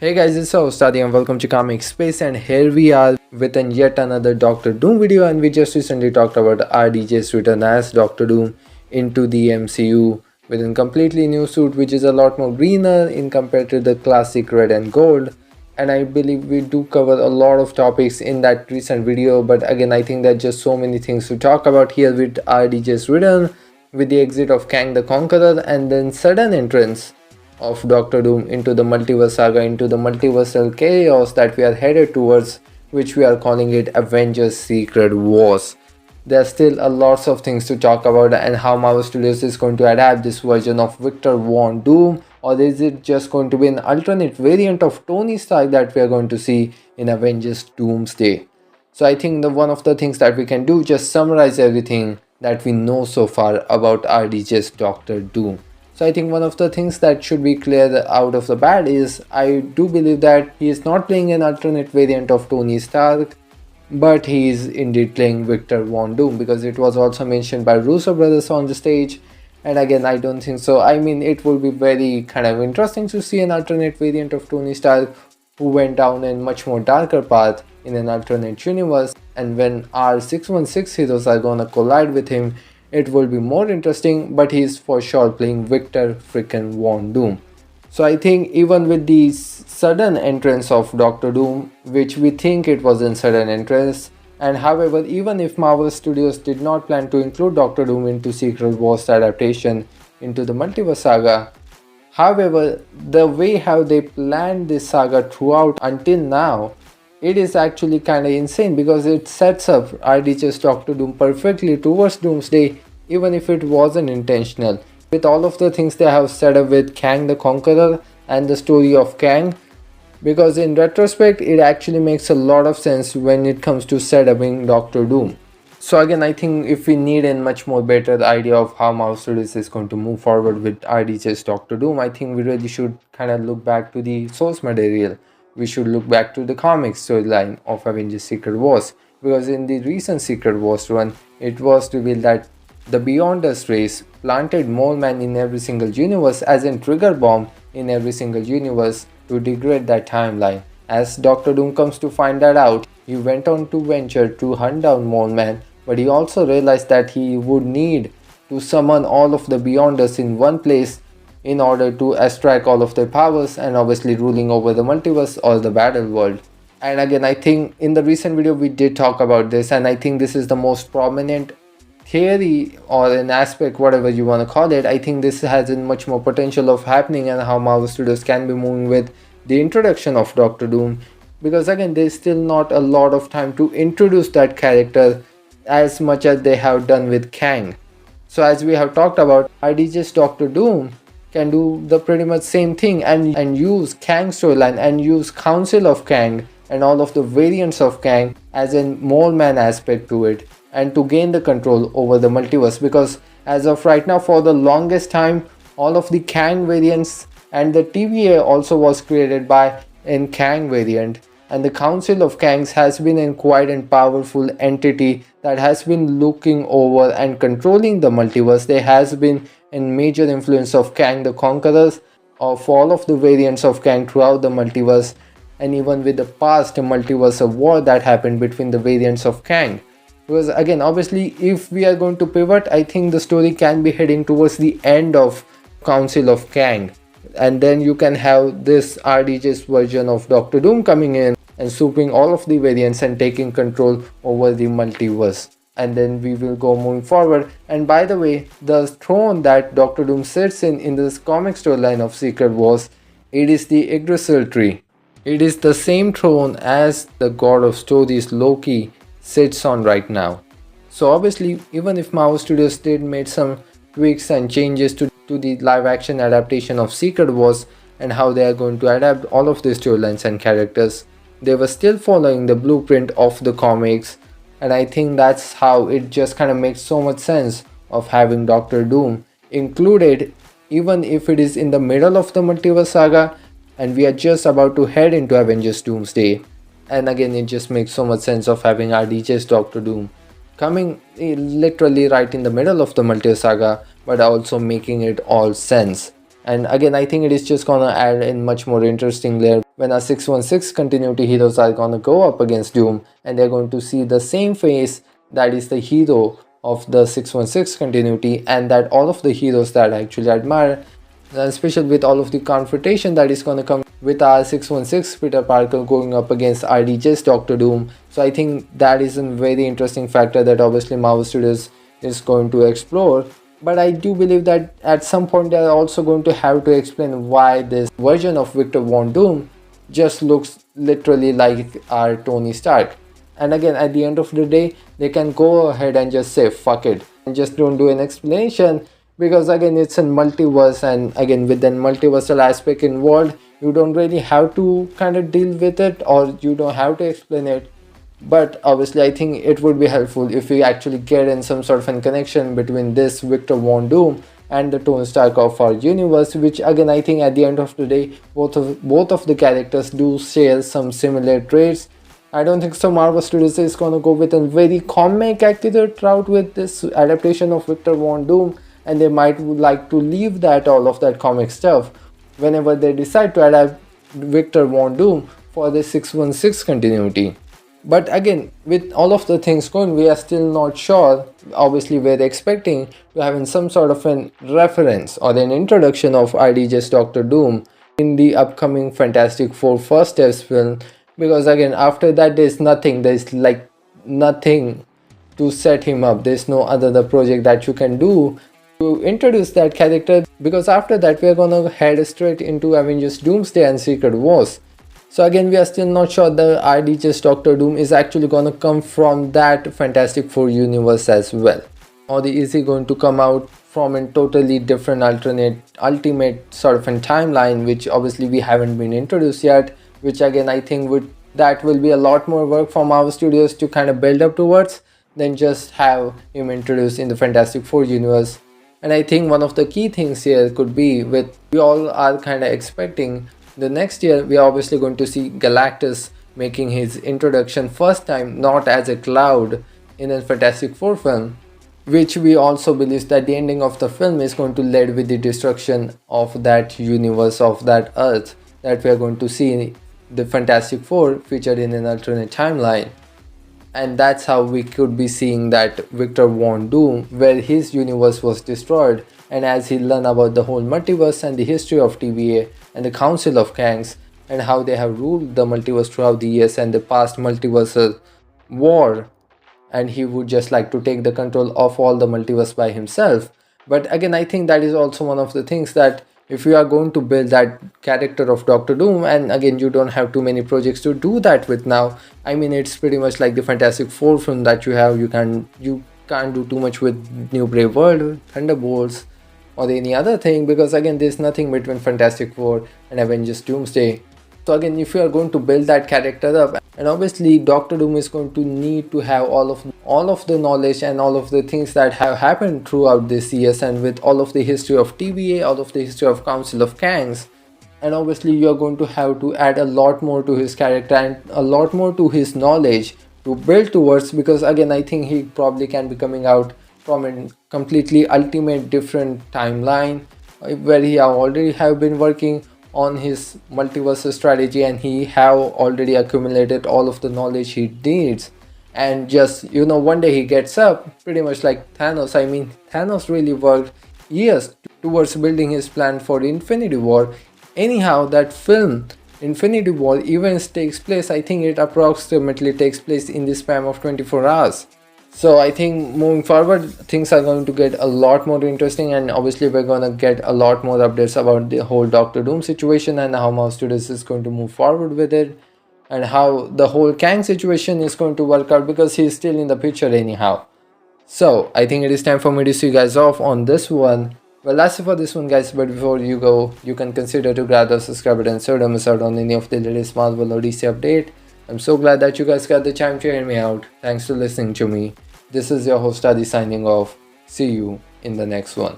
Hey guys, it's Stadi and welcome to Comic Space, and here we are with yet another Doctor Doom video, and we just recently talked about RDJ's return as Doctor Doom into the MCU with a completely new suit which is a lot more greener in compared to the classic red and gold. And I believe we do cover a lot of topics in that recent video, but again I think there are just so many things to talk about here with RDJ's return, with the exit of Kang the Conqueror, and then sudden entrance of Doctor Doom into the multiverse saga, into the multiversal chaos that we are headed towards, which we are calling it Avengers Secret Wars. There's still a lots of things to talk about, and how Marvel Studios is going to adapt this version of Victor Von Doom, or is it just going to be an alternate variant of Tony Stark that we are going to see in Avengers Doomsday. So I think one of the things that we can do, just summarize everything that we know so far about RDJ's Doctor Doom. So I think one of the things that should be clear out of the bat is I do believe that he is not playing an alternate variant of Tony Stark, but he is indeed playing Victor Von Doom, because it was also mentioned by Russo brothers on the stage. And again, I don't think so. I mean, it will be very kind of interesting to see an alternate variant of Tony Stark who went down a much more darker path in an alternate universe, and when our 616 heroes are gonna collide with him, it will be more interesting. But he's for sure playing Victor freaking Von Doom. So I think even with the sudden entrance of Doctor Doom, which we think it was a sudden entrance, and however, even if Marvel Studios did not plan to include Doctor Doom into Secret Wars adaptation into the multiverse saga, however, the way how they planned this saga throughout until now, it is actually kind of insane, because it sets up RDJ's Doctor Doom perfectly towards Doomsday, even if it wasn't intentional. With all of the things they have set up with Kang the Conqueror and the story of Kang, because in retrospect it actually makes a lot of sense when it comes to setting Doctor Doom. So again, I think if we need a much more better idea of how Marvel Studios is going to move forward with RDJ's Doctor Doom, I think we really should kind of look back to the source material. We should look back to the comic storyline of Avengers Secret Wars, because in the recent Secret Wars run, it was revealed that the Beyonders race planted Mole Man in every single universe as a trigger bomb in every single universe to degrade that timeline. As Doctor Doom comes to find that out, he went on to venture to hunt down Mole Man, but he also realized that he would need to summon all of the Beyonders in one place in order to extract all of their powers, and obviously ruling over the multiverse or the Battleworld. And again, I think in the recent video we did talk about this, and I think this is the most prominent theory or an aspect, whatever you want to call it. I think this has a much more potential of happening, and how Marvel Studios can be moving with the introduction of Doctor Doom, because again, there's still not a lot of time to introduce that character as much as they have done with Kang. So as we have talked about, RDJ's Doctor Doom can do the pretty much same thing and use Kang's storyline and use Council of Kang and all of the variants of Kang as a Mole Man aspect to it, and to gain the control over the multiverse, because as of right now, for the longest time, all of the Kang variants and the TVA also was created by a Kang variant, and the Council of Kangs has been a quite and powerful entity that has been looking over and controlling the multiverse. There has been a major influence of Kang the Conquerors, of all of the variants of Kang throughout the multiverse, and even with the past multiverse of war that happened between the variants of Kang. Because again, obviously, if we are going to pivot, I think the story can be heading towards the end of Council of Kang, and then you can have this RDJ's version of Doctor Doom coming in and swooping all of the variants and taking control over the multiverse. And then we will go moving forward. And by the way, the throne that Doctor Doom sits in this comic storyline of Secret Wars, it is the Yggdrasil tree. It is the same throne as the god of stories Loki sits on right now. So obviously, even if Marvel Studios did made some tweaks and changes to the live action adaptation of Secret Wars and how they are going to adapt all of these storylines and characters, they were still following the blueprint of the comics. And I think that's how it just kind of makes so much sense of having Doctor Doom included, even if it is in the middle of the multiverse saga and we are just about to head into Avengers Doomsday. And again, it just makes so much sense of having RDJ's Doctor Doom coming literally right in the middle of the multiverse saga, but also making it all sense. And again, I think it is just gonna add in much more interesting layer when our 616 continuity heroes are gonna go up against Doom, and they're going to see the same face that is the hero of the 616 continuity, and that all of the heroes that I actually admire, especially with all of the confrontation that is gonna come with our 616 Peter Parker going up against RDJ's Doctor Doom. So I think that is a very interesting factor that obviously Marvel Studios is going to explore. But I do believe that at some point they are also going to have to explain why this version of Victor Von Doom just looks literally like our Tony Stark. And again, at the end of the day, they can go ahead and just say fuck it and just don't do an explanation, because again it's a multiverse, and again with the multiversal aspect involved, you don't really have to kind of deal with it, or you don't have to explain it. But obviously I think it would be helpful if we actually get in some sort of a connection between this Victor Von Doom and the Tony Stark of our universe, which again I think at the end of the day both of the characters do share some similar traits. I don't think so Marvel Studios is gonna go with a very comic accurate route with this adaptation of Victor Von Doom, and they might like to leave that all of that comic stuff whenever they decide to adapt Victor Von Doom for the 616 continuity. But again, with all of the things going, we are still not sure. Obviously we're expecting to have in some sort of an reference or an introduction of RDJ's Doctor Doom in the upcoming Fantastic Four first steps film, because again after that there's like nothing to set him up. There's no other project that you can do to introduce that character, because after that we are gonna head straight into Avengers Doomsday and Secret Wars. So again we are still not sure the RDJ's Doctor Doom is actually gonna come from that Fantastic Four universe as well, or is he going to come out from a totally different ultimate sort of a timeline, which obviously we haven't been introduced yet, which again I think that will be a lot more work from our studios to kind of build up towards than just have him introduced in the Fantastic Four universe. And I think one of the key things here could be, with we all are kind of expecting the next year we are obviously going to see Galactus making his introduction first time, not as a cloud in a Fantastic Four film, which we also believe that the ending of the film is going to lead with the destruction of that universe, of that Earth, that we are going to see the Fantastic Four featured in an alternate timeline. And that's how we could be seeing that Victor Von Doom, where his universe was destroyed, and as he learned about the whole multiverse and the history of TVA and the Council of Kangs and how they have ruled the multiverse throughout the years and the past multiversal war, and he would just like to take the control of all the multiverse by himself. But again I think that is also one of the things that if you are going to build that character of Doctor Doom, and again you don't have too many projects to do that with now. I mean it's pretty much like the Fantastic Four film that you have. You can't do too much with New Brave World, Thunderbolts, or any other thing, because again there's nothing between Fantastic Four and Avengers Doomsday. So again if you are going to build that character up, and obviously Doctor Doom is going to need to have all of the knowledge and all of the things that have happened throughout this years, and with all of the history of TVA, all of the history of Council of Kangs, and obviously you are going to have to add a lot more to his character and a lot more to his knowledge to build towards, because again I think he probably can be coming out from a completely ultimate different timeline where he already have been working on his multiverse strategy, and he have already accumulated all of the knowledge he needs, and just one day he gets up, pretty much like Thanos. I mean Thanos really worked years towards building his plan for Infinity War. Anyhow, that film Infinity War events takes place, I think it approximately takes place in the span of 24 hours. So I think moving forward things are going to get a lot more interesting, and obviously we're gonna get a lot more updates about the whole Doctor Doom situation and how Marvel Studios is going to move forward with it, and how the whole Kang situation is going to work out, because he's still in the picture anyhow. So I think it is time for me to see you guys off on this one. Well, that's it for this one guys, but before you go, you can consider to grab the subscribe button so you don't miss out on any of the latest Marvel or DC update. I'm so glad that you guys got the time to hear me out. Thanks for listening to me. This is your host Adi signing off. See you in the next one.